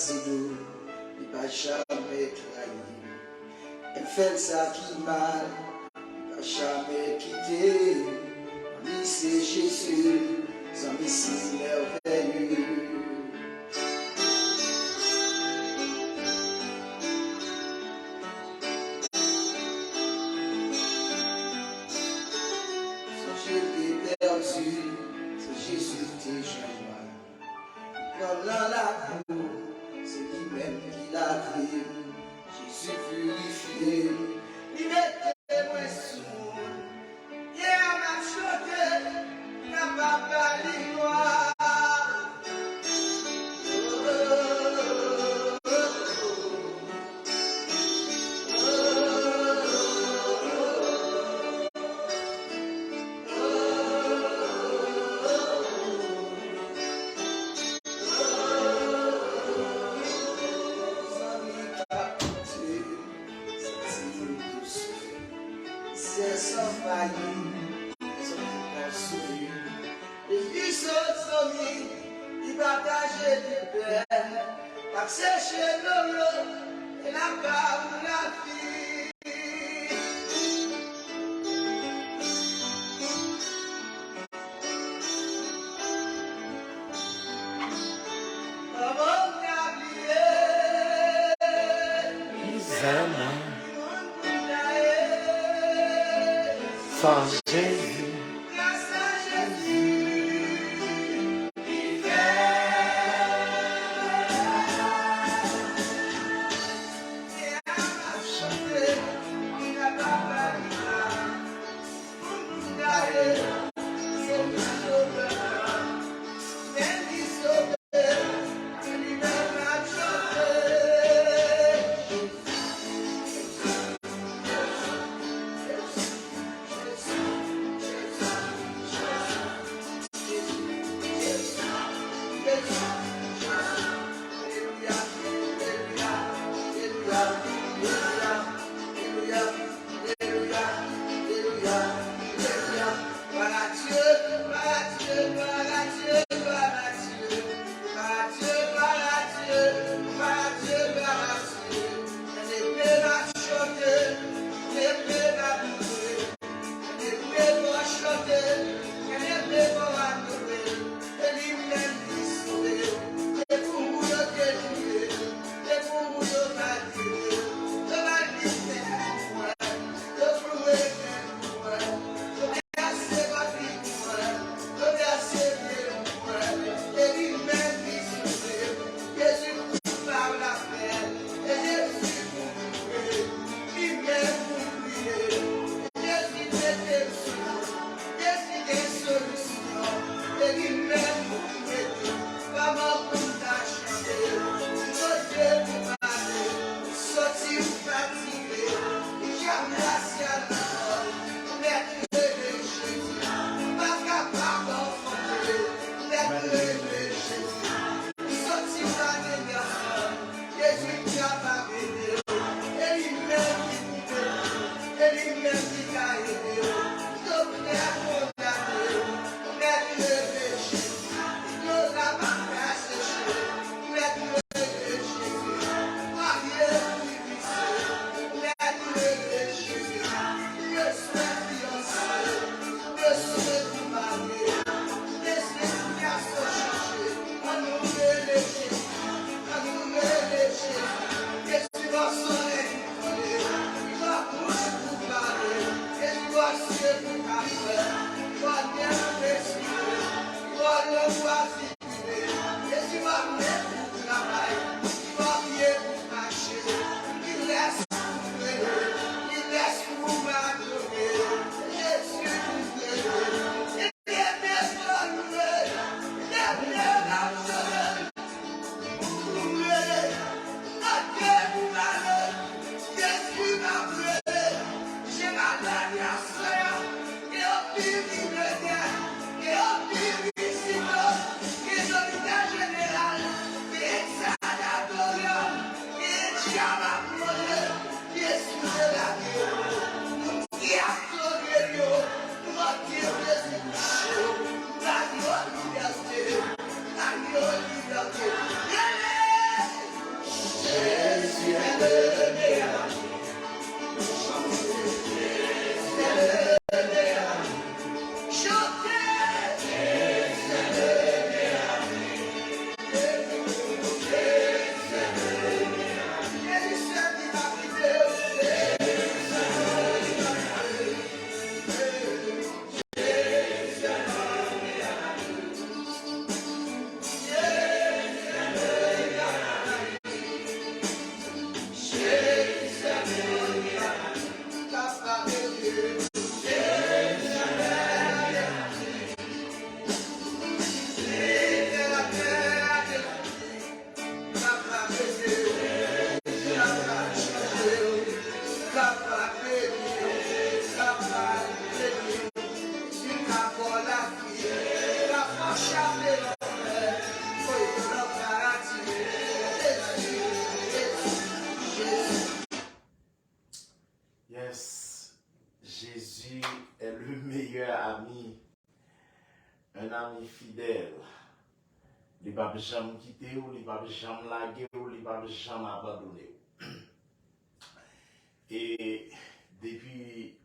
assez d'eau, il va jamais trahir. Elle fait ça qui mal, il va jamais quitter. Lui c'est Jésus, son Messie merveilleux. Son Dieu t'est perdu, son Jésus t'est joint. Comme dans l'amour, c'est lui-même qui l'a fait. Jésus purifié, il était moins sourd. Hier m'a chanté, n'a pas parlé moi. C'est sans faillir, sans construire. Et puis son ami, il partageait du pain, par ses cheveux, et la part de la fille. Comment oublier? Sans Jésus, Grâce à Jésus, il fait. Et à ma chanter, il n'a pas parlé là. Pour d'aller, c'est le sauveur. Même il sauveur, lui-même a chanté. Yes, Jésus est le meilleur ami, un ami fidèle. Il ne va jamais quitter ou il ne va jamais laguer ou il ne va jamais abandonner. Et depuis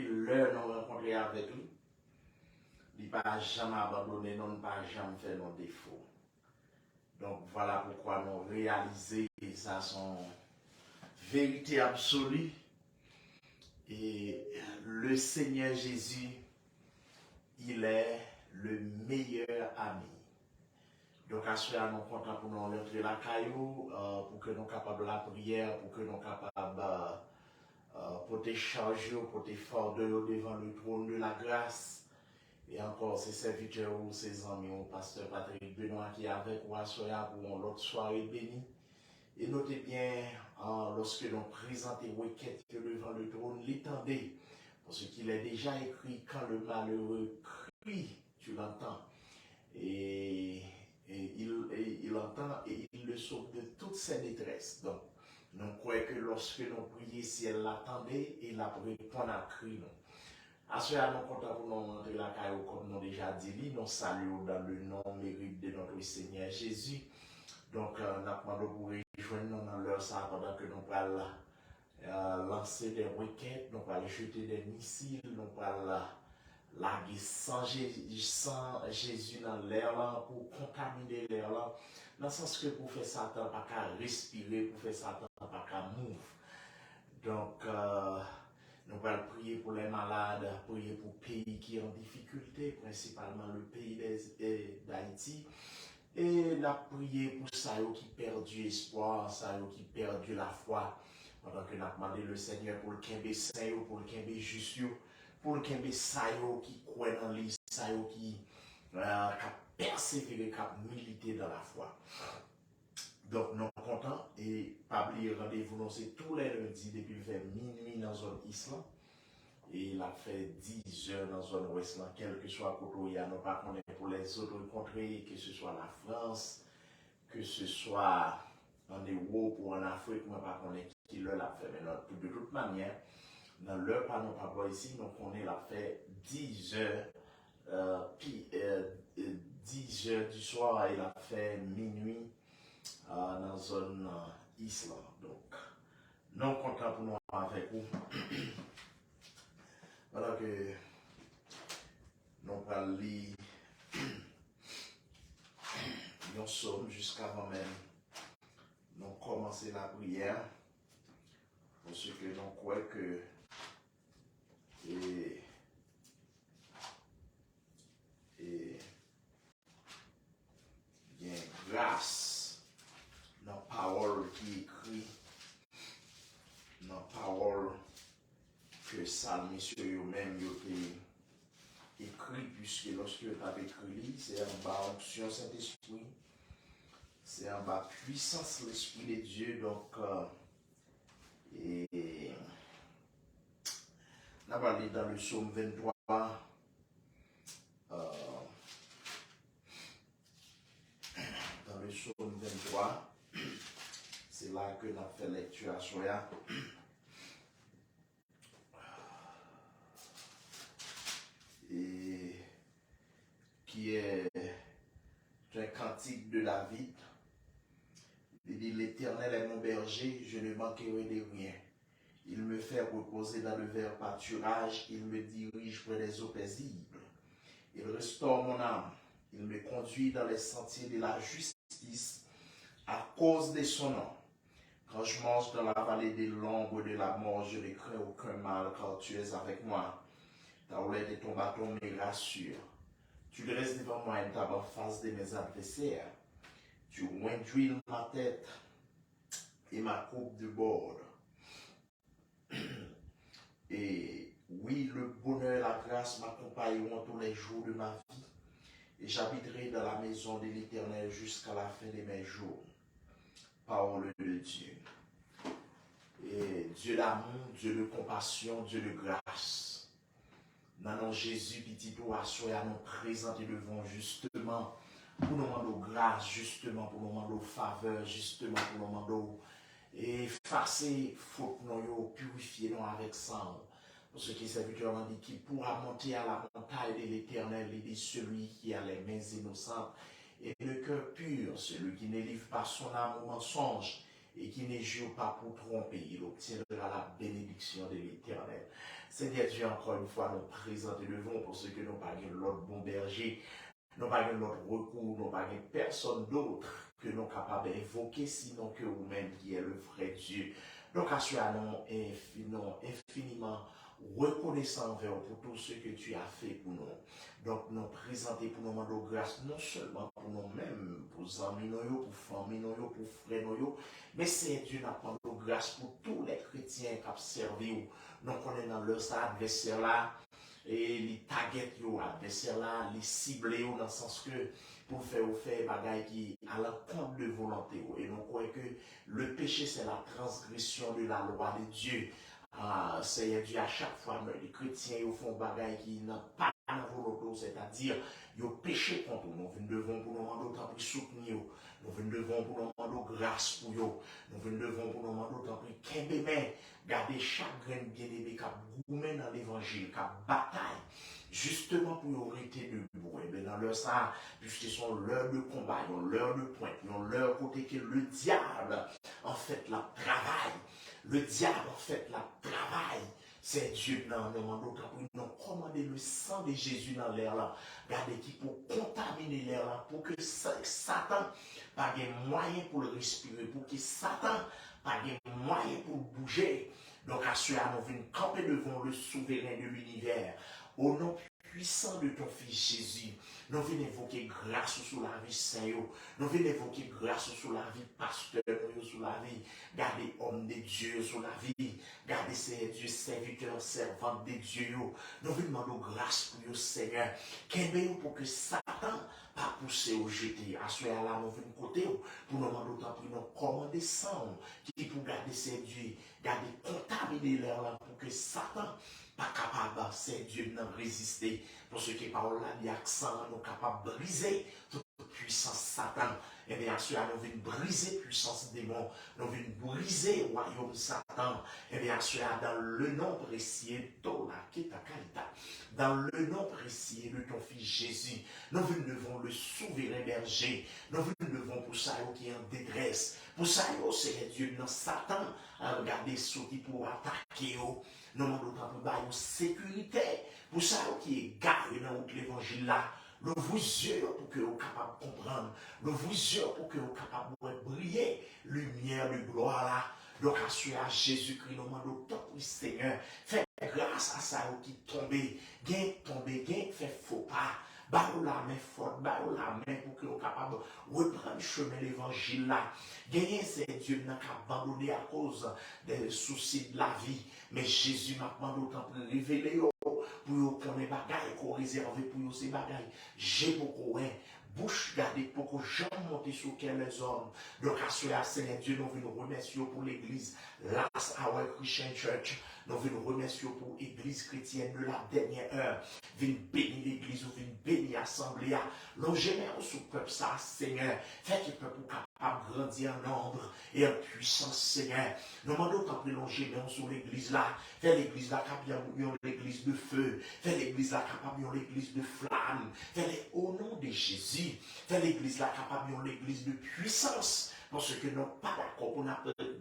l'heure nous rencontré avec lui, il ne va jamais abandonner, non, il ne va jamais faire nos défauts. Donc voilà pourquoi nous réalisons ça son vérité absolue. Et le Seigneur Jésus, il est le meilleur ami. Donc, à ce moment, nous sommes contents pour nous rentrer la caillou, pour que nous soyons capables de la prière, pour que nous soyons capables pour te charger, pour te faire devant le trône de la grâce. Et encore, ces serviteurs ou ces amis, ou pasteur Patrick Benoît qui est avec nous à soir pour l'autre soirée bénie. Et notez bien, lorsque nous présentons requête devant le trône, l'étendez, parce qu'il est déjà écrit, quand le malheureux crie, tu l'entends. Et il entend et il le sauve de toutes ses détresses. Donc, nous croyons que lorsque nous prions, si elle l'attendait, il a répondre à cri. À ce moment, nous comptons pour nous rentrer la caillou, comme nous déjà dit, nous saluons dans le nom mérite de notre Seigneur Jésus. Donc, nous demandons pour rejoindre dans leur ça pendant que nous allons lancer des requêtes, nous allons jeter des missiles, nous allons larguer sans Jésus dans l'air là, pour contaminer l'air là. Dans le sens que pour faire Satan, pas qu'à respirer, pour faire Satan, pas qu'à move. Donc, nous allons prier pour les malades, prier pour le pays qui est en difficulté, principalement le pays d'Haïti. Et nous prier pour ça qui perdu espoir, ça qui perdu la foi. Pendant que nous demandé le Seigneur pour le Kembe Saint, pour le Kembe Juste, pour le Kembe Sayo qui croit dans lui, Sayo qui a persévéré, qui a milité dans la foi. Donc nous sommes contents et pas oublier rendez-vous, nous c'est tous les lundis depuis vers minuit dans la zone Islam. Et il a fait 10 heures dans la zone ouest, quel que soit le côté, nous pas connaître pour les autres contrées, que ce soit la France, que ce soit en Europe ou en Afrique, nous pas connaître qui l'a fait. Mais de toute manière, dans leur panneau pas ici, nous connaissons l'a fait 10 heures, 10 heures du soir, il a fait minuit dans la zone Islam. Donc, nous sommes contents pour nous avec vous. Voilà que nous allons lire nous sommes jusqu'avant même nous commencer la prière pour ce que nous croyons que et bien grâce dans la parole qui écrit, dans la parole que psalmiste eux-mêmes écrit, puisque lorsque tu as écrit, c'est en bas onction Saint-Esprit, c'est en bas puissance l'Esprit de Dieu. Donc, et on va aller dans le psaume 23. Dans le psaume 23, c'est là que nous avons fait lecture à Soya. Et qui est un cantique de David. Il dit, l'Éternel est mon berger, je ne manquerai de rien. Il me fait reposer dans le vert pâturage, il me dirige près des eaux paisibles. Il restaure mon âme, il me conduit dans les sentiers de la justice à cause de son nom. Quand je marche dans la vallée de l'ombre de la mort, je ne crains aucun mal, car tu es avec moi. Ta houlette et ton bâton me rassurent. Tu dresses devant moi une table en face de mes adversaires. Tu induis ma tête et ma coupe de bord. Et oui, le bonheur et la grâce m'accompagneront tous les jours de ma vie. Et j'habiterai dans la maison de l'Éternel jusqu'à la fin de mes jours. Parole de Dieu. Et Dieu d'amour, Dieu de compassion, Dieu de grâce. Maintenant, Jésus, petit toi, soyez à nous présenter devant justement pour nous demander grâce, justement pour nous demander faveur, justement pour nous demander effacer faute nous, purifier nous avec sang. Pour ce qui est serviteur m'a dit, qui pourra monter à la montagne de l'Éternel, il dit celui qui a les mains innocentes et le cœur pur, celui qui ne livre pas son âme au mensonge et qui ne jure pas pour tromper, il obtiendra la bénédiction de l'Éternel. Seigneur Dieu, encore une fois, nous présenter devant pour ce que nous pas l'autre bon berger, nous pas l'autre recours, nous pas personne d'autre que nous capables d'évoquer, sinon que vous-même qui est le vrai Dieu. Donc, assurons infiniment reconnaissant envers pour tout ce que tu as fait pour nous. Donc, nous présenter pour nous demander grâce, non seulement pour nous-mêmes, pour amis, pour famille, pour frères, mais c'est Dieu n'a pas de grâce pour tous les chrétiens qui ont servi. Nous connaissons dans leur adversaire là, et les targets, adversaire là, les ciblés dans le sens que pour faire des bagailles qui à l'encontre de volonté. Et nous croyons que le péché, c'est la transgression de la loi de Dieu. Seigneur Dieu, à chaque fois, les chrétiens font des bagailles qui n'ont pas la volonté, c'est-à-dire, ils ont péché contre nous. Nous devons pour nous demander autant plus soutenir. Nous devons pour nous demander grâce pour eux. Nous devons pour nous demander autant plus qu'aimer, garder chaque grain bien-aimé qui a gourmé dans l'évangile, qui a bataille. Justement pour arrêter debout, et dans leur ça, puisqu'ils sont l'heure de combat, ils ont l'heure de pointe, ils ont l'heure côté que le diable en fait la travail. Le diable en fait la travail. C'est Dieu dans le monde d'autre. Ils ont commandé le sang de Jésus dans l'air là. Regardez qui pour contaminer l'air là, pour que Satan pas de moyen pour le respirer, pour que Satan pas de moyen pour bouger. Donc assurément, nous venons camper devant le souverain de l'univers. Au nom puissant de ton Fils Jésus, nous venons évoquer grâce sur la vie Saint-Yo. Nous venons évoquer grâce sur la vie pasteur, sur la vie, gardez homme de Dieu sur la vie, gardez Dieu serviteur, servante de Dieu. Nous venons demander grâce pour le Seigneur. Qu'aimez-vous pour que Satan pas poussé au jeté. À ce là, nous venons côté pour nous demander autant pour nous commander sang qui pour garder ces dieux, garder contaminer l'air là pour que Satan pas capable, c'est Dieu de résister. Pour ce qui est parole là, il y a accent, nous capables de briser toute puissance Satan. Et bien sûr, nous venons briser puissance démon, nous venons briser le royaume Satan. Et bien sûr, dans le nom précieux de dans le nom précieux de ton Fils Jésus, nous devons le souverain berger. Nous devons pour ça qui est en détresse. Pour ça, c'est Dieu dans Satan à regarder ceux qui pour attaquer. Nous devons pour sécurité. Pour ça qui est garé dans l'évangile là. Nous vous yeux pour que vous capable de comprendre. Nous vous yeux pour que vous capable de briller. Lumière de gloire là. Donc, à Jésus-Christ, nous demandons tant pour Seigneur. Fais grâce à ça qui tombé. Gain tombé, gain fait faux pas. Barou la main forte, barou la main pour que vous capable de reprendre le chemin de l'évangile là. Gagner, c'est Dieu n'a qu'à abandonner à cause des soucis de la vie. Mais Jésus m'a demandé autant pour révéler pour vous prendre les bagailles qu'on réserve pour ces bagailles. J'ai beaucoup, hein. Bouche gardée pour que jamais monter sur quel les hommes. Donc, à cela, Seigneur Dieu, nous venons remercier pour l'église Last Hour Christian Church. Nous venons remercier pour l'église chrétienne de la dernière heure. Venez bénir l'église, venez bénir l'assemblée. Nous générons sous le peuple, ça, Seigneur. Faites que le peuple à grandir en nombre et en puissance, Seigneur. Nous demandons tant prolonger sur l'église là. Fais l'église là capable l'église de feu. Fais l'église là capable l'église de flamme. Fais au nom de Jésus. Fais l'église là capable l'église de puissance. Parce que nous pas d'accord pour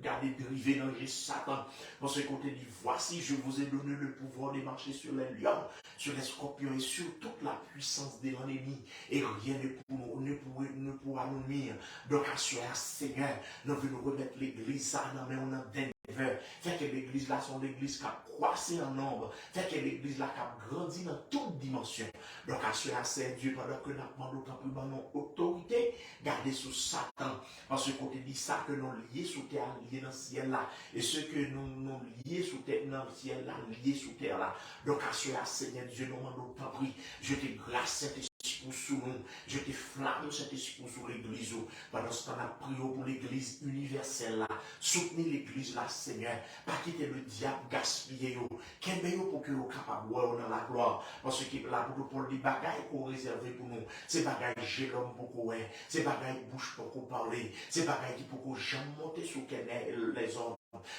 garder dériver dans le Satan. Parce qu'on te dit, voici, je vous ai donné le pouvoir de marcher sur les lions, sur les scorpions et sur toute la puissance de l'ennemi. Et rien ne pourra nous nuire. Donc, assurez, Seigneur, nous venons remettre l'église ça dans mais on a fait que l'église là sont l'église qui a croissé en nombre. Fait que l'église là qui a grandi dans toutes dimensions. Donc, assurez, c'est Dieu, pendant que nous demandons d'autant plus dans autorité, gardez sous Satan. Parce qu'on te dit ça que nous liés sous terre, liés dans le ciel là. Et ce que nous liés sous terre, dans le ciel là, liés sous terre là. Donc, assurez, Seigneur Dieu, nous demandons tant pis. Je te grâce cet esprit sous nous. Je te flamme cet esprit sous l'église. Pendant ce temps, nous prions pour l'église universelle là. Soutenez l'église là, Seigneur. Pas quitter le diable gaspiller. Qu'est-ce pour que vous capable dans la gloire. Parce que là, pour les bagailles qu'on réserve pour nous, c'est bagailles j'ai l'homme pour qu'on c'est bagailles bouche pour qu'on parle, c'est bagailles qui pour qu'on jamais monter sur les hommes.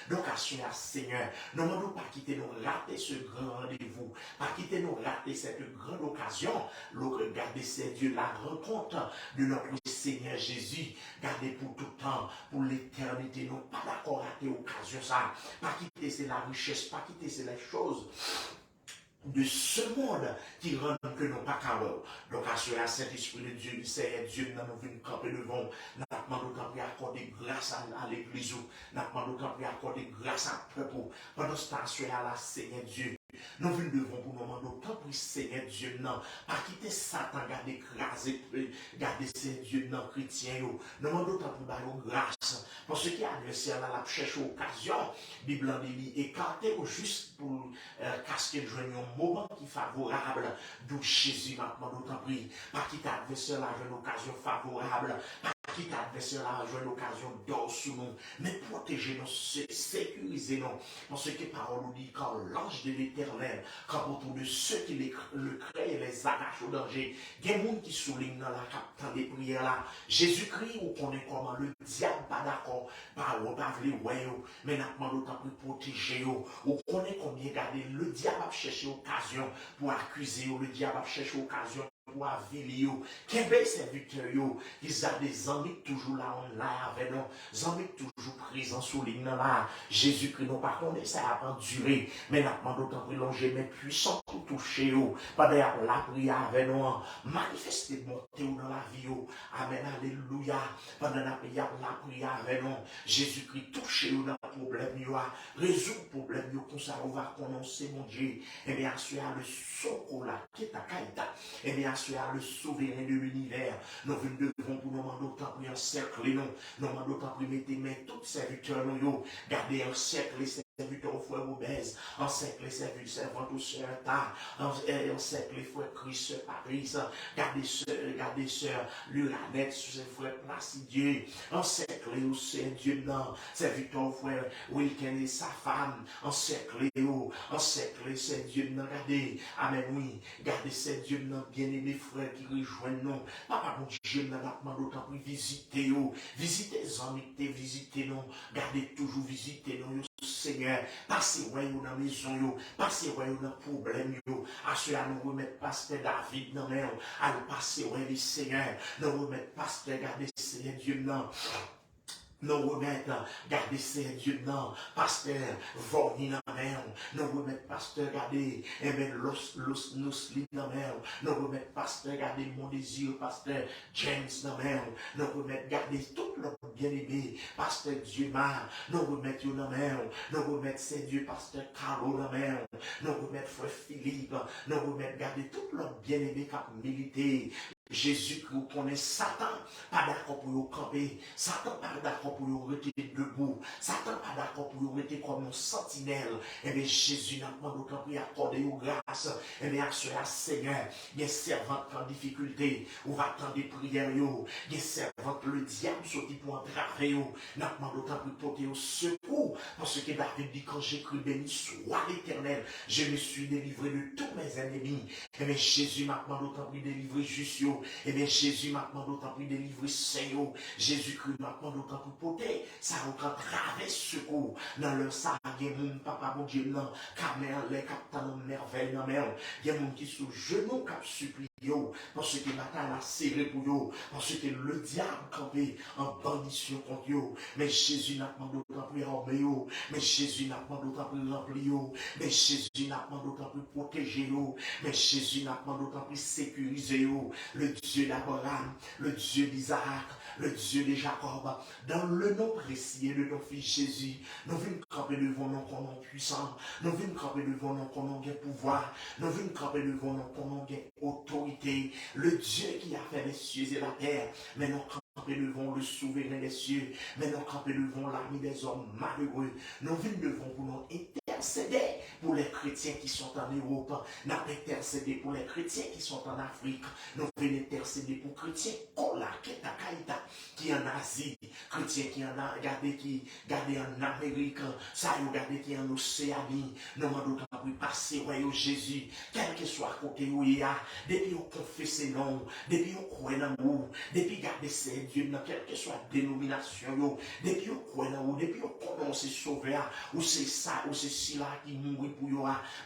Donc, assurez, Seigneur, nous ne demandons pas quitter nous rater ce grand rendez-vous, pas quitter nous rater cette grande occasion. Regardez, c'est Dieu, la rencontre de notre Seigneur Jésus. Gardez pour tout temps, pour l'éternité. Nous pas d'accord rater l'occasion, ça. Pas quitter, c'est la richesse, pas quitter, c'est les choses de ce monde qui rend que nous pas capables. Donc, assurez à Saint-Esprit de Dieu, c'est Dieu, nous venons camper devant. Nous demandons d'autant plus accorder grâce à l'église. Nous demandons d'autant plus accorder grâce à peuple. Pendant ce temps, assurez à la Seigneur Dieu. Nous venons devant pour nous demander autant pour Seigneur Dieu, non. Pas quitter Satan, garder écrasé, garder Seigneur Dieu, non, chrétien. Nous demandons autant pour nous grâce. Parce que l'adversaire là, la cherche occasion, Bible en dit, écarter ou juste pour casquer le joint un moment qui est favorable. D'où Jésus maintenant d'autant pris. Pas quitter l'adversaire là, une occasion favorable. Qui t'adversaire là, jouer l'occasion d'or sur nous, mais protéger-nous, sécuriser-nous. Parce que parole nous dit quand l'ange de l'éternel, quand autour de ceux qui le créent, les arrachent au danger, il y a des gens qui soulignent dans la capitale des prières là. Jésus-Christ, on connaît comment le diable pas d'accord, pas voulu, mais n'a d'autant plus protéger. On connaît combien garder le diable a cherché occasion pour accuser, le diable a cherché occasion pour aviler. Quel bel serviteur, ils ont des amis toujours là, on là avec nous, des amis toujours présents sous ligne là. Jésus-Christ, nous par contre, ça a pas duré, mais nous demandons d'autant prolonger, mais puissant pour toucher, pas d'ailleurs la prière avec nous, manifester monter dans la vie, amen, alléluia, pendant la prière avec nous, Jésus-Christ toucher dans le problème, résoudre le problème, comme ça on va prononcer mon Dieu, et bien assurer le soco là, qui est à Kaïta, et bien assurer le souverain de l'univers, nous devons pour nous demander autant pour encercler nous demandons autant pour mettre mains tous serviteurs nous, garder encercler serviteurs au frère obèse, encercler serviteurs servantes au sœur tard, encercler frère Christ, Paris, garder sœur Luranette, ses frères Placidieux, encercler au Seigneur Dieu, non, serviteurs au frère Wilken et sa femme, encercler, c'est Dieu, non, gardez, amen, oui, gardez, c'est Dieu, non, bien-aimés frères qui rejoignent nous, papa, mon Dieu, nous demandons d'autant plus visiter, visitez les amis, visitez nous, gardez toujours visiter nous, Seigneur, passez ouais dans la maison, passez ouais dans le problème, assurez à nous remettre pasteur David dans la main, à nous passer ouais les Seigneur, nous remettre pasteur, gardez Seigneur Dieu, non. Nous remettre, gardez Seigneur Dieu, non, pasteur, Vorni dans la main, nous remettre, pasteur, gardez, et bien, nous slip dans la main, nous remettre, pasteur, gardez mon désir, pasteur, James dans la main, nous remettre, gardez tout le bien-aimé, pasteur Dieu, nous remettre dans la main, nous remettre, Seigneur Dieu, pasteur Carlo dans la main, nous remettre, frère Philippe, nous remettre, gardez tout le bien-aimé qui a milité. Jésus-Christ connaît Satan, pas d'accord pour vous camper, Satan pas d'accord pour vous rester debout, Satan pas d'accord pour vous rester comme un sentinelle. Et bien Jésus n'a pas d'autant plus accordé aux grâces. Et bien assurez à Seigneur, il y a servante en difficulté, ou va attendre des prières, il y a servante le diable sorti pour entraver, n'a pas d'autant plus porter au secours, parce que David dit quand j'ai cru béni soit l'Éternel, je me suis délivré de tous mes ennemis. Et bien Jésus n'a pas d'autant plus délivré juste. yo. Eh bien, Jésus m'a demandé autant pour délivrer Seigneur. Jésus-Christ m'a demandé autant pour porter. Ça reprend travers secours. Dans leur ça, il y a mon papa, mon Dieu, non. Camer, les capitaines, merveille, non, merde. Il y a mon qui sous genou, cap supplie. Parce que bataille a serré pour yo, parce que le diable campé en bandition contre yo. Mais Jésus n'a pas d'autant pour armer yo, mais Jésus n'a pas d'autant pour remplir yo, mais Jésus n'a pas d'autant pour protéger yo, mais Jésus n'a pas d'autant pour sécuriser yo. Le Dieu d'Abraham, le Dieu d'Isaac, le Dieu de Jacob, dans le nom précieux de ton fils Jésus, nous venons camper devant nous comme puissant, nous venons camper devant nous comme pouvoir, nous venons camper devant nous comme autorité, le Dieu qui a fait les cieux et la terre, mais nous camper devant le souverain des cieux, mais nous camper devant l'ami des hommes malheureux, nous venons devant pour nous intercéder pour les chrétiens qui sont en Europe, nous intercéder pour les chrétiens qui sont en Afrique, nous venons intercéder pour les chrétiens qui en Asie, chrétiens qui en gardé en Amérique, ça y gardé qui en Océanie, nous demandons pour passer au Jésus, quel que soit côté où il y a, depuis on confesse non, depuis on croit dans vous, depuis garder ses Dieu dans quelle que soit dénomination, depuis on croit dans vous, depuis on commence à sauver, ou c'est ça, ou c'est cela qui mourit pour vous,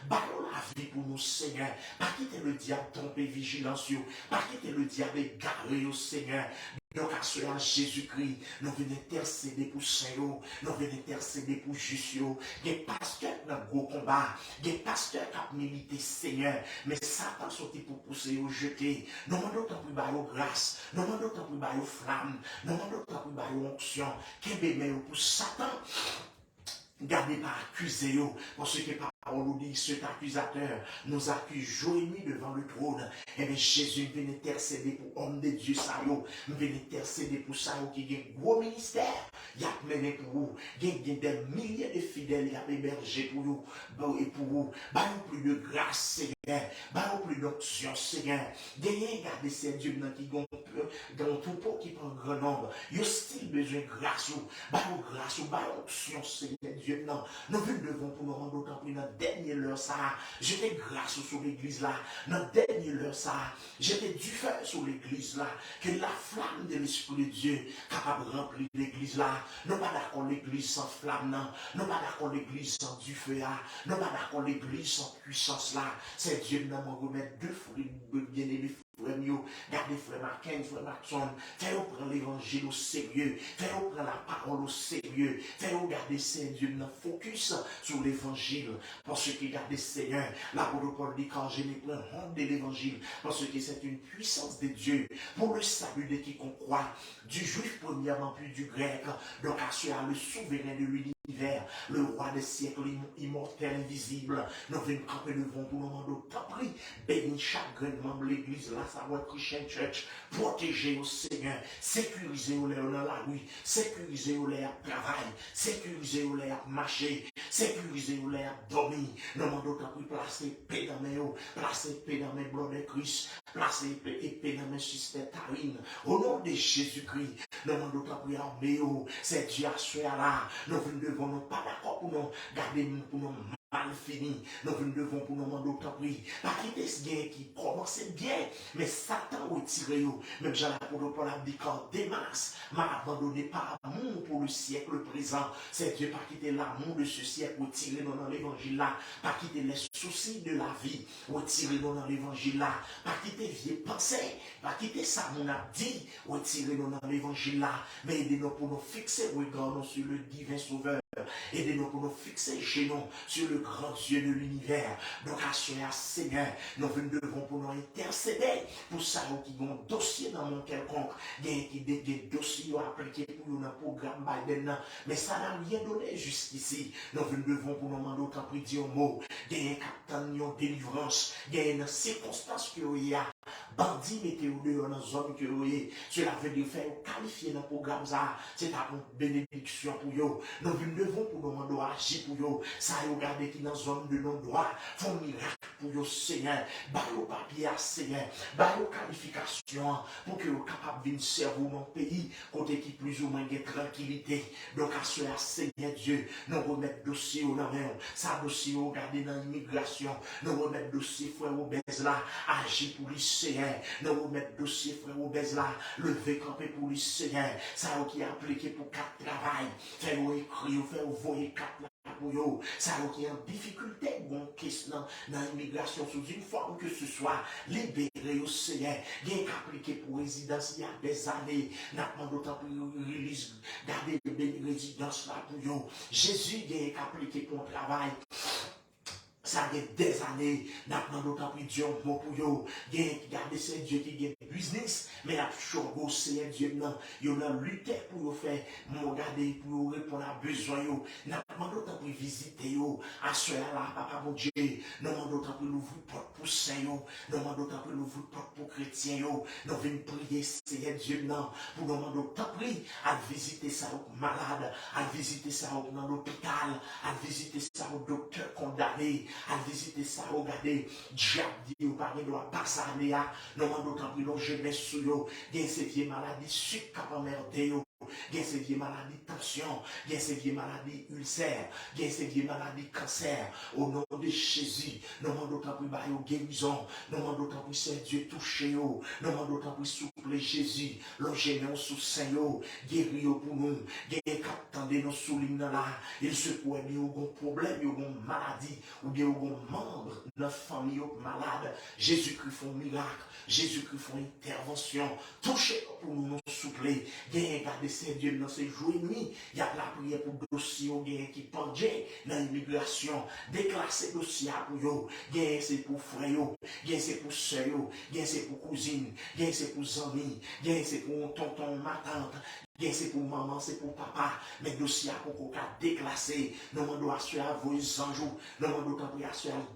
ballons la vie pour nous, Seigneur, pas quitter le diable tromper vigilance, pas quitter le diable égaré au Seigneur. Donc, à cela, Jésus-Christ, nous venons intercéder pour Saint-Yo, nous venons intercéder pour Justio. Il y a des pasteurs dans le gros combat, il y a des pasteurs qui ont milité Seigneur, mais Satan sorti pour pousser au jeter. Nous demandons tant pour bailler grâce, nous demandons tant pour bailler flamme, nous demandons tant pour bailler onction. Qu'est-ce que pour Satan? Gardez pas accusé, parce que parole nous dit, cet accusateur nous accuse jour et nuit devant le trône. Et bien Jésus vient intercéder pour homme de Dieu, ça yo, vient intercéder pour ça qui a un gros ministère, il a mené pour vous, il y a des milliers de fidèles, il a hébergé pour vous, et pour vous, bah plus de grâce, Seigneur, bah plus d'onction, Seigneur. Gagné, gardez ces dieux qui ont dans tout pot qui prend grand nombre, il y a still besoin de grâce, bah onction, Seigneur Dieu, non. Nous venons devant pour nous rendre autant pour notre dernière heure, ça. J'étais grâce sur l'église là. Notre dernière heure, ça. J'étais du feu sur l'église là. Que la flamme de l'Esprit de Dieu capable de remplir l'église là. Nous pas d'accord l'église sans flamme, non. Nous pas d'accord l'église sans du feu là. Nous pas d'accord l'église sans puissance là. C'est Dieu qui nous remettre deux fruits bien-aimés. Gardez frère Marquin, frère Maxon, faites-vous prendre l'évangile au sérieux, faites-vous prendre la parole au sérieux, faites-vous garder Seigneur Dieu dans focus sur l'évangile, parce que gardez Seigneur, l'apôtre Paul dit quand je n'ai pas honte de l'évangile, parce que c'est une puissance de Dieu pour le salut de quiconque croit, du juif premièrement puis du grec, donc à celui-là le souverain de l'univers, le roi des siècles immortel, invisible, nous venons camper devant pour nous demander autant pris, bénis chaque grain de membre de l'église, là, ça va être Christian Church, protéger au Seigneur, sécuriser au l'air dans la rue, sécuriser au l'air travail, sécuriser au l'air marcher, sécuriser au l'air dormir, nous demandons autant pris, placer paix dans mes eaux, placer paix dans mes blocs de Christ, placer paix dans mes systèmes tarines, au nom de Jésus-Christ, nous demandons autant pris, armée, c'est Dieu à ce là, nous venons devant nous, pas d'accord pour nous, garder nous pour nous, mal fini, nous devons pour nous demander autant prix. Pas quitter ce gain qui commençait bien, mais Satan retiré. Même Jean l'apôtre Paul a dit quand Démas m'a abandonné par amour pour le siècle présent. C'est Dieu pas quitter l'amour de ce siècle, retiré dans l'évangile là. Pas quitter les soucis de la vie, retiré dans l'évangile là. Pas quitter vieilles pensées, pas quitter ça, mon a dit, retiré dans l'évangile là. Mais aidez-nous pour nous fixer regard sur le divin sauveur. Aidez-nous pour nous fixer chez nous sur le grand Dieu de l'univers. Donc, à ce Seigneur, nous devons pour nous intercéder pour ça qui ont un dossier dans mon quelconque. Il y a des dossiers appliqués pour un programme Biden, mais ça n'a rien donné jusqu'ici. Nous devons pour nous demander autant pour dire un mot. Il y a un capitaine de délivrance. Il y a une circonstance qu'il y a. Bandit mettez-vous dehors dans la zone que vous avez. Cela veut dire faire qualifier dans le programme ça. C'est une bénédiction pour vous. Nous devons pour nous demander agir pour vous. Ça, vous regardez qui dans la zone de non-droit. Font miracle pour le Seigneur, bah yo papier à Seigneur, bah yo qualification pour que vous capable de servir mon pays, côté qui plus ou moins de tranquillité. Donc à ce Seigneur Dieu, nous remettre dossier au main, ça dossier au garder dans l'immigration, nous remettre dossier frère Obèze là, agir pour le Seigneur, nous remettre dossier frère Obèze là, lever camper pour le Seigneur, ça qui est appliqué pour quatre travail, faire écrire, faire voyer quatre pour yo, ça qui est en difficulté, bon question dans l'immigration sous une forme que ce soit libéré au Seigneur, bien qu'appliqué pour résidence il y a des années, n'a pas d'autant pour release, garder des résidences là pour yo. Jésus bien qu'appliqué pour travail. Ça fait des années, maintenant d'autant plus Dieu bon pour vous. Regardez, c'est Dieu qui a business, mais il a toujours bossé Dieu non. Il a lutté pour vous faire, regarder pour vous répondre à besoin. Maintenant d'autant plus visiter vous. À ce là, papa mon Dieu, nous d'autant plus l'ouvrir porte pour saint, nous d'autant plus l'ouvrir porte pour chrétien. Nous venons prier, Seigneur Dieu non, pour nous d'autant plus à visiter ça aux malades, à visiter ça dans l'hôpital, à visiter ça aux docteurs condamnés. À visiter ça, regardez, diable dit, ou pas, il doit passer à Léa, non, d'autant plus, jeunesse sous l'eau, il y a ces vieilles maladies, sucre, merder, il y a ces vieilles maladies, tension, il y a ces vieilles maladies, ulcères, il y a ces vieilles maladies, cancer, au nom de Jésus, non, d'autant plus, bah, guérison, non, d'autant plus, c'est Dieu touché, non, d'autant plus, souple Jésus, longez sous Saint-Yo, guéri pour nous, guéri, attendez nos soulignes là, il se pourrait bien, il y a un problème, il y a une maladie, ou bien un membre de notre famille malade. Jésus-Christ fait un miracle. Jésus-Christ fait une intervention. Touchez pour nous soupler. Il y a des Dieu dans ces jours et nuits. Il y a la prière pour dossier qui pendait dans l'immigration. Déclasser dossier pour vous. Il y a c'est pour frère. Il y a c'est pour soeur. Il y a c'est pour cousine. Il y a c'est pour amis. Il y a c'est pour tonton, ma tante. C'est pour maman, c'est pour papa, mais dossier pour qu'on déclasser. Nous demandons à vos anges, nous demandons à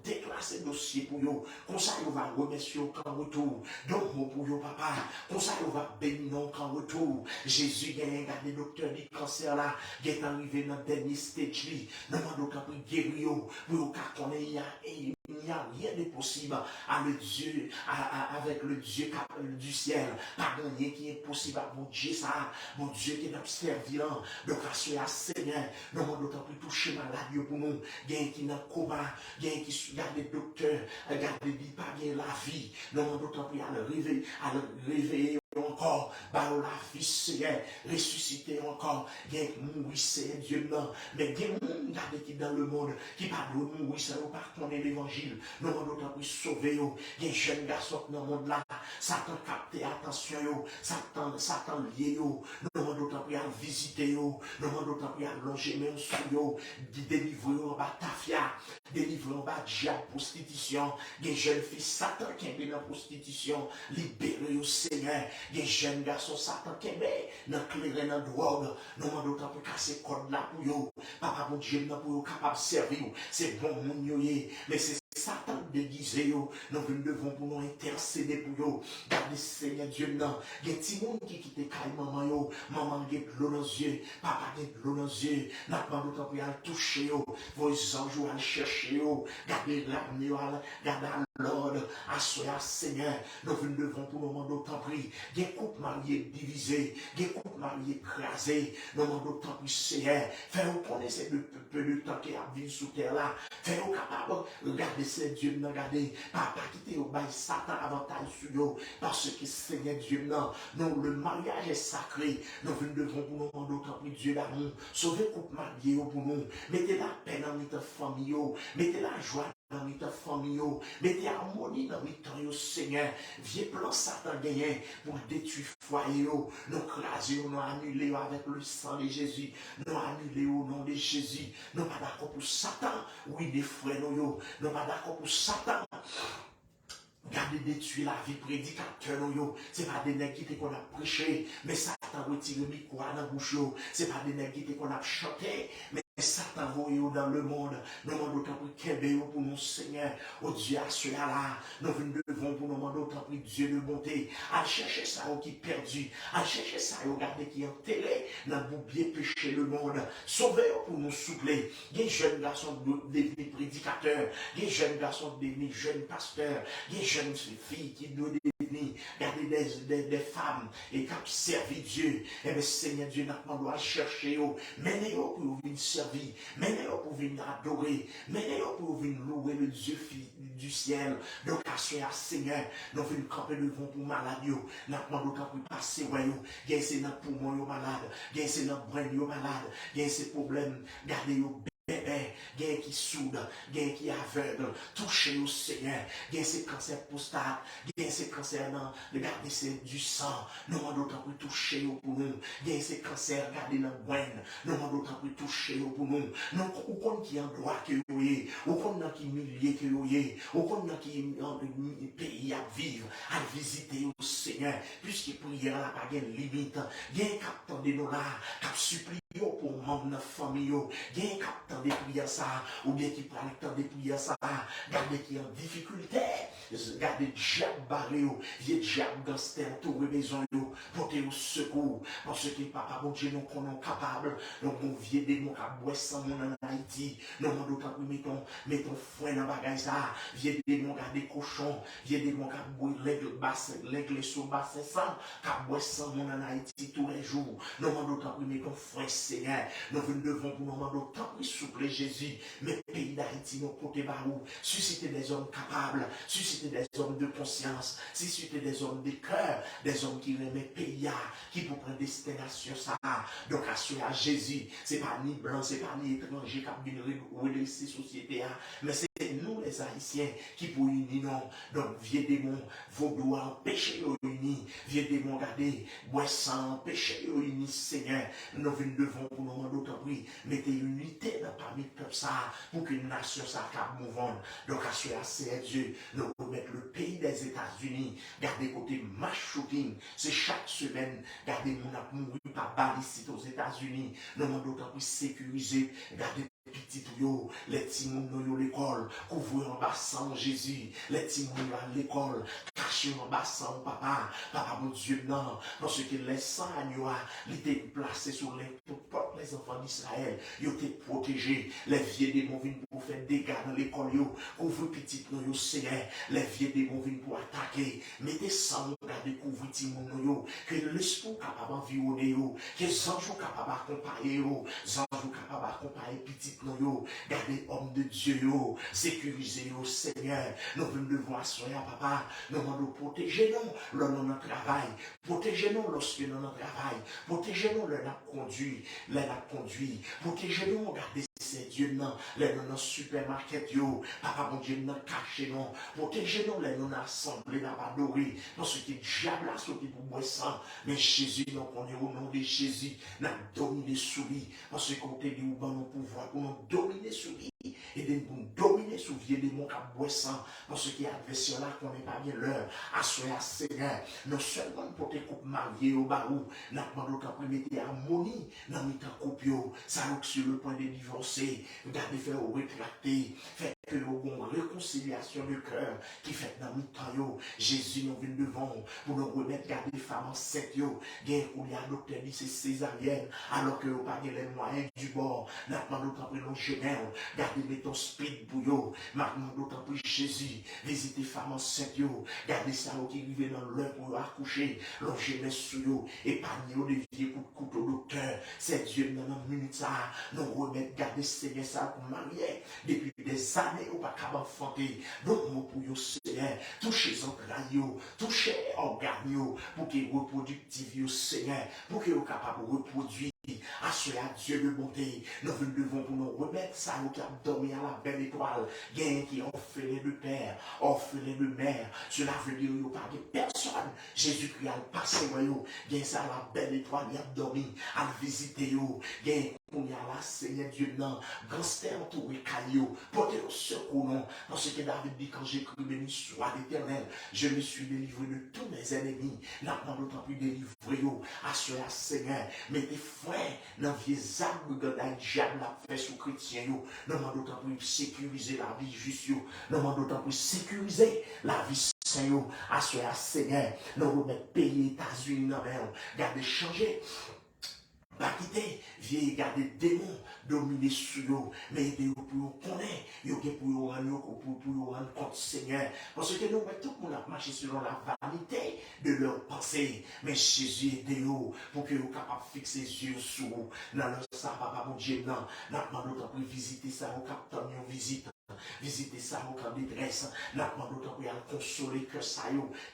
déclasser dossier pour vous. Comme ça, on va remercier au camp retour. Donc, pour vous, papa, comme ça, on va bénir au camp retour. Jésus, il y a un des docteurs du cancer là, qui est arrivé dans le dernier stage. Nous demandons à guérir, pour qu'on il n'y a rien de possible avec le Dieu du ciel. Pas rien qui est possible à mon Dieu, ça. Mon Dieu qui est notre servilant. Donc, à ce Seigneur, nous demandons d'autant plus toucher maladie pour nous. Il y a qui est dans le coma, il y a qui regarde les docteurs, regarde les pas bien la vie. Nous demandons d'autant plus à le réveiller encore, par la vie, Seigneur, ressusciter encore, il y a mourir, Seigneur Dieu, non, mais il y a des gens qui dans le monde, qui pas de mourir, ça ne pas connaître l'évangile, nous demandons d'autant plus sauver, il y a des jeunes garçons dans le monde là, Satan capte attention, Satan lié, nous demandons d'autant plus à visiter, nous demandons d'autant plus à longer, mais sur délivrer en bas tafia, délivrer en bas diable, prostitution, il y a des jeunes filles, Satan qui est dans la prostitution, libérer au Seigneur. Les jeunes garçons, Satan qui est dans le clair, dans la drogue, nous demandons d'autant plus casser le code là pour eux. Papa, mon Dieu, nous pour capable de servir. C'est bon, mon Dieu, mais c'est Satan déguisé, nous devons pour nous intercéder pour eux. Gardez Seigneur Dieu, non. Il y a des petits gens qui quittent maman, maman a de l'eau dans les yeux, papa a de l'eau dans les yeux. Nous demandons d'autant plus à toucher, vos anges à chercher, gardez l'âme, gardez l'ordre, assoyez Seigneur. Nous devons pour nous demander d'autant plus. Il y a des couples mariés divisés, il y a des couples mariés écrasés. Nous demandons d'autant plus Seigneur. Fais-nous connaître ce peu de temps qui a vécu sous terre là. Fais-nous capable de regarder ce Dieu, regarder. Papa quitter au bail Satan avantage sur nous. Parce que Seigneur Dieu, non, le mariage est sacré. Nous devons pour nous demander d'autant plus Dieu d'amour. Sauvez le couple marié pour nous. Mettez la paix dans notre famille. Mettez la joie dans notre famille, mettez harmonie dans notre Seigneur. Viens plan Satan gagner pour détruire foyer, nous craser, nous annuler avec le sang de Jésus, nous annuler au nom de Jésus. Nous pas d'accord pour Satan, oui, des frères, nous pas d'accord pour Satan. Gardez détruire la vie prédicateur, ce n'est pas des nègres qu'on a prêché, mais Satan retire le micro dans la bouche, ce n'est pas des nègres qu'on a chanté, mais Satan envoyé dans le monde. Nous demandons tant pis pour nous, Seigneur. Oh Dieu, à cela là, nous devons pour nous demander tant pis Dieu de bonté. À chercher ça qui est perdu. À chercher ça, regarder qui est en télé. N'a bien péché le monde. Sauvez pour nous soupler. Des jeunes garçons devenus prédicateurs. Des jeunes garçons devenus jeunes pasteurs. Des jeunes filles qui doivent devenir, garder des femmes et qui servent Dieu. Eh bien, Seigneur Dieu, nous doit chercher. Menez-vous pour venir servir. Menez-vous pour venir adorer. Menez-vous pour venir louer le Dieu du ciel. Donc, à ce Seigneur, nous venons camper devant pour malade. Nous demandons pour passer. Gain c'est notre poumon malade. Gain c'est notre brain malade. Gain c'est problème. Gardez-vous. Bébé, gain qui soude, gain qui aveugle, touchez au Seigneur, gain ces cancers prostate, gain ces cancers dans, regardez c'est du sang, nous demandons tant pour toucher pour nous, gain ces cancers, regardez dans le boine, nous demandons tant pour toucher pour nous, nous, ou qu'on qui en droit que vous ayez, ou qu'on qui milliers que vous ayez, ou qu'on qui en pays à vivre, à visiter au Seigneur, puisque prière n'a pas de limite, gain captant de nous là, cap supplie pour membres de notre famille, gain captant des prières ça, ou bien qui prend le temps de prières ça, gardez qui en difficulté, gardez diable barré, vieux diable gangster, tout le maison, portez au secours, parce que papa, bon Dieu, nous sommes capables, donc mon vieux démon qui a boit sans mon en Haïti, nous demandons quand nous mettons foin dans le bagage ça, vieux démon qui a des cochons, vieux démon qui a boit l'aigle sous bassin sang, qui a boit sans mon en Haïti tous les jours, nous demandons quand nous mettons foin Seigneur, nous devons pour nous demander tant pis souple Jésus, mais pays d'Haïti, nos côtés barou, susciter des hommes capables, susciter des hommes de conscience, susciter des hommes de cœur, des hommes qui remettent pays, qui pour prendre destination ça. Donc à ce à Jésus, c'est pas ni blanc, c'est pas ni étranger qui a bien redresser société, mais c'est nous les Haïtiens qui pour unir non. Donc vieux démons, vos doigts péché unis, vieux démons gardez, bois sang, péché unis Seigneur, nous devons pour nous demander autant prix, mettez unité dans parmi le peuple ça, pour qu'une nation ça cap mouvante. Donc à ce c'est Dieu, nous remettre le pays des États-Unis, gardez côté mass shooting, c'est chaque semaine, gardez mon ap mourir par balle ici aux États-Unis, nous demandons autant prix sécuriser, gardez petit yo, les petits moun l'école, couvrez en bassin Jésus, les petits moun à l'école, cachez en bassin papa, papa mon Dieu non, parce que les sangs ils étaient placés sur les portes les enfants d'Israël, ils étaient protégés, les vieux démons viennent pour faire des dégâts dans l'école, couvrez petit yo Seigneur, les vieux démons viennent pour attaquer, mettez sang regardez couvrir petit moun que l'esprit capable d'environner que les anges capables d'accompagner les anges capables d'accompagner petit gardez homme de Dieu, sécurisez au Seigneur. Nous devons assurer à papa, nous devons protéger nous dans notre travail, protégez-nous lorsque nous notre travail, protégez-nous le conduit, protégez-nous, regardez c'est Dieu non, les non supermarket yo, papa mon Dieu non caché non, protégez-nous les non assemblés dans adorer, parce que diable a sauté pour boire sang, mais Jésus nous connaît au nom de Jésus, n'a dominé sous lui, parce qu'on te dit où bon nous pouvoir pour nous dominer sous lui, et de nous dominer sous vieux démons qui boit sang, parce qu'il y a adversaire là qu'on n'est pas bien l'heure, assoyer à Seigneur, non seulement pour te couper marié au barou, n'a pas d'autre qu'à mettre harmonie dans le couple, ça sur le point de divorcer, regardez faire retracter, faire que nous avons une réconciliation de cœur qui fait dans le temps, Jésus nous vient devant pour nous remettre garder femmes enceintes, guerre où il y a docteur dit c'est césarienne, alors que vous n'avez pas les moyens du bord, n'a pas d'autre qu'à nos gemelles, gardez mettons speed pour vous, maintenant d'autant plus Jésus, visitez femmes enceintes, gardez ça qui arrive dans l'heure pour accoucher, longez sous vous, épargnez des vieux coups de couteau docteur, c'est Dieu dans une minute ça, nous remettre garder Seigneur ça pour marier, depuis des années ou pas capable enfanter, donc moi pour vous Seigneur, touchez entrailles, touchez organes, pour qu'ils reproductifs Seigneur, pour qu'ils soient capables de reproduire. À cela, Dieu de bonté, nous devons pour nous remettre ça qui a dormi à la belle étoile, gain qui orphelin de père, orphelin de mère, cela veut dire qu'il n'y a pas de personne. Jésus-Christ a passé, gain ça à la belle étoile, il a dormi, à visiter, gain qu'on y a là, Seigneur Dieu, non, gangster entouré caillou, portez au secours, non, parce que David dit quand j'écris, béni soit l'Éternel, je me suis délivré de tous mes ennemis, n'a pas d'autant plus délivré, à cela, Seigneur, mettez frère dans les armes que le diable a fait sous chrétien, n'a pas d'autant plus sécuriser la vie juste, n'a pas d'autant plus sécuriser la vie Seigneur, à cela, Seigneur, nous remettre pays États-Unis, non, gardez changer. Pas quitter, viens garder démons, dominer sur eux, mais aider pour connaître, pour rendre compte Seigneur. Parce que nous, tout le monde a marché selon la vanité de leur pensée. Mais Jésus aide pour que vous capables de fixer les yeux sur vous. Dans le sang, papa, mon Dieu, non. Nous demandons pour visiter ça, vous captons une visite. Visiter ça au camp de détresse. Nous demandons pour consoler que ça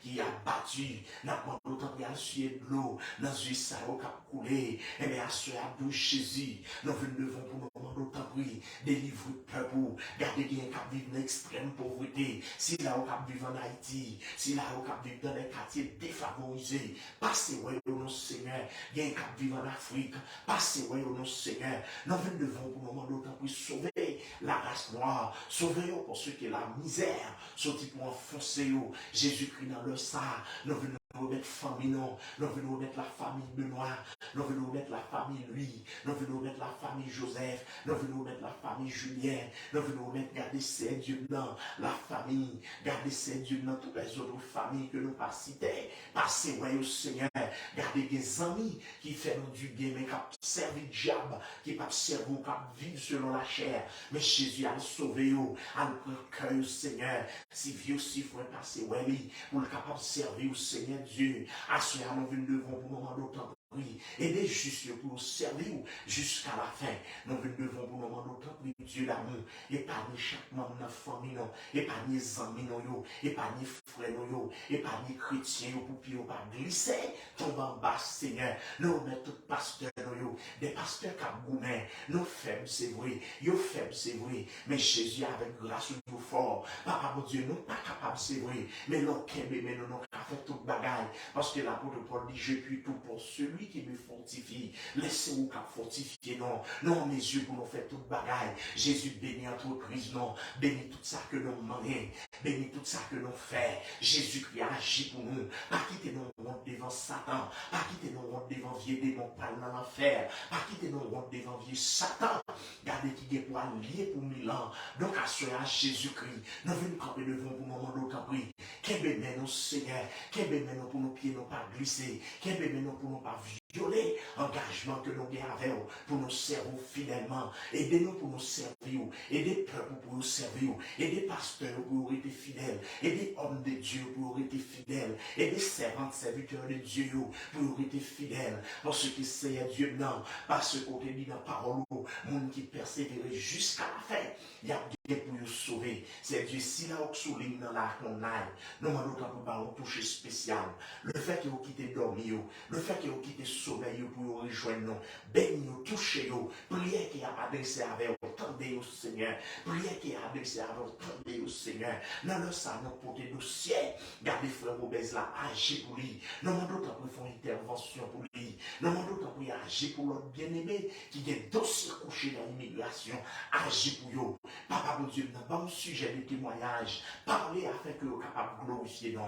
qui a battu. Nous demandons pour suivre de l'eau. Dans le ça qui a coulé. Et bien, à ce à Jésus, nous devons pour nous demander pour délivrer le peuple. Gardez bien qui vivent dans l'extrême pauvreté. Si là où vivent en Haïti, si là où vivent dans les quartiers défavorisés, passez au nom Seigneur. Bien qui vivent en Afrique, passez au nom Seigneur. Nous devons pour nous demander pour sauver la race noire. Sauvez-vous pour ceux qui ont la misère, sortis pour enfoncer Jésus-Christ dans le sang. Nous venons remettre famille, nous venons remettre la famille Benoît, nous venons remettre la famille Louis, nous venons remettre la famille Joseph, nous venons remettre la famille Julien, nous venons remettre garder ces dieux dans la famille, garder ces dieux dans toutes les autres familles que nous pas citées. Passez au Seigneur, gardez des amis qui font du bien, mais qui servent le diable, qui ne servent pas, qui vivent selon la chair. Mais Jésus a sauvé vous, à nous prendre cœur, Seigneur. Si vieux si faut passer, oui, pour le capable de servir au Seigneur Dieu. À ce moment, nous devons pour moment d'autant. Oui, aidez juste pour nous servir jusqu'à la fin. Nous devons pour nous demander autant de Dieu l'amour. Épargnez chaque membre de la famille, épargnez les amis, épargnez les frères, épargnez les chrétiens pour qu'ils ne pas glisser, tomber en bas, Seigneur. Nous mettons tous pasteurs, des pasteurs qui ont goûté. Nous faibles, c'est vrai. Nous faibles, c'est vrai. Mais Jésus, avec grâce, nous fort. Papa, mon Dieu, nous pas capables, c'est vrai. Mais nous, mais nous n'avons pas fait toute bagaille. Parce que l'apôtre Paul dit, je puis tout pour celui qui me fortifie. Laissez-vous qu'à fortifier, non. Non, mes yeux, pour nous faire toute bagaille. Jésus bénit entreprise, non. Bénit tout ça que nous menons. Bénit tout ça que nous faisons. Jésus-Christ agit pour nous. Pas quitter nos rondes devant Satan. Pas quitter nos rondes devant vieux démon, pas dans l'enfer. Pas quitter nos rondes devant vieux Satan. Gardez qui est pour allier pour 1000 ans. Donc, à ce à Jésus-Christ, nous venons camper devant pour moment d'autant prix. Qu'est-ce que nous, Seigneur? Qu'est-ce que nous pour nos pieds, nous pas glisser? Qu'est-ce que nous pour nous pas violer l'engagement que nous avons avec vous, pour nous servir fidèlement. Aidez-nous pour nous servir. Aidez le peuple pour nous servir. Aidez pasteurs pour être fidèles. Aidez hommes de Dieu pour être fidèles. Aidez servantes, serviteurs de Dieu pour être fidèles. Parce que c'est Dieu, non. Parce qu'on te dit dans la parole, monde qui persévère jusqu'à la fin. Il y a bien pour nous sauver. C'est Dieu, si là, on souligne dans la qu'on aille. Nous m'en d'autant pour un toucher spécial. Le fait que vous quittez dormir, le fait que vous quittez sommeil pour vous rejoindre nous, béni nous, touchez nous, prière qui a adressé avec vous, tendez au Seigneur, prière qui a adressé avec vous, tendez au Seigneur. Dans le sang, nous portez dossier, gardez frère Robert là, agir pour lui. Nous m'en d'autant pour faire une intervention pour lui. Nous m'en d'autant pour agir pour l'autre bien-aimé qui a dossier couché dans l'immigration, agir pour vous. Papa, mon Dieu, dans un sujet de témoignage, parlez afin que vous soyez capable de glorifier nous.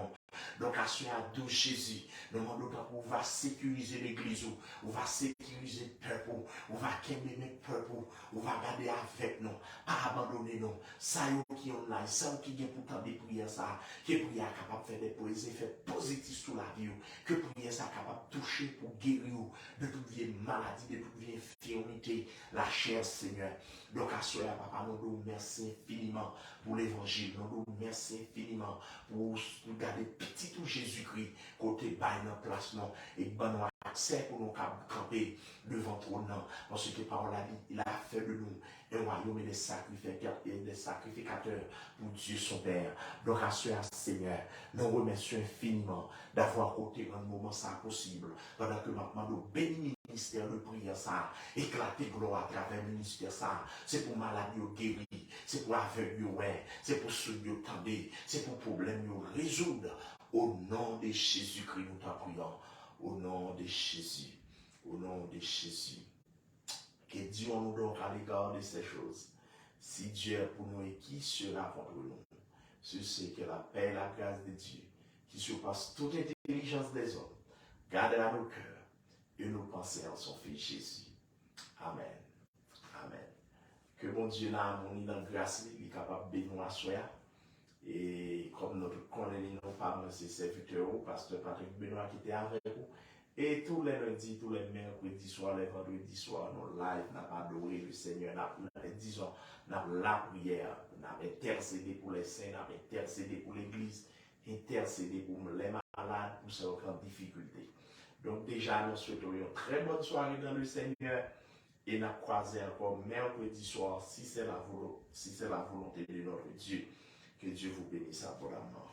Donc, à ce à de Jésus, nous demandons qu'on va sécuriser l'église, on va sécuriser le peuple, on va calmer le peuple, on va garder avec nous, pas abandonner nous. Ça qui est online, ça qui est pourtant des prières, ça, que prière est capable de faire des effets positifs sur la vie, que prière est capable de toucher pour guérir de toute vieille maladie, de toute vieille infirmité, la chair, Seigneur. Donc, à ce à papa, nous nous remercions infiniment pour l'évangile, nous nous remercions infiniment pour garder petit tout Jésus-Christ, côté bail dans place, non, et bon accès pour nous camper devant ton nom, parce que par la vie, il a fait de nous un royaume et des sacrificateurs pour Dieu son Père. Donc à ce Seigneur, nous remercions infiniment d'avoir côté un moment ça possible, pendant que maintenant nous bénissons ministère de prière ça, éclater gloire à travers le ministère ça, c'est pour maladie guérir, c'est pour aveugle ouais, c'est pour ceux qui tendez, c'est pour problème résoudre. Au nom de Jésus-Christ, nous t'en prions. Au nom de Jésus. Au nom de Jésus. Que Dieu nous donc à l'égard de ces choses. Si Dieu est pour nous et qui sera contre nous? Ceci que la paix et la grâce de Dieu, qui surpasse toute intelligence des hommes, gardera nos cœurs et nos pensées en son Fils Jésus. Amen. Amen. Que mon Dieu n'a mon dans grâce, il est capable de bénir à soi. Et comme notre collègue, nos parents, ses serviteurs, pasteur Patrick Benoît qui était avec vous. Et tous les lundis, tous les mercredis soirs, les vendredis soirs, nos lives, n'a pas adoré le Seigneur, disons, n'a la prière, n'a intercédé pour les saints, n'a intercédé pour l'église, intercédé pour les malades, pour ceux qui ont en difficulté. Donc déjà, nous souhaitons une très bonne soirée dans le Seigneur et nous croisons encore mercredi soir si c'est la volonté de notre Dieu. Que Dieu vous bénisse abondamment.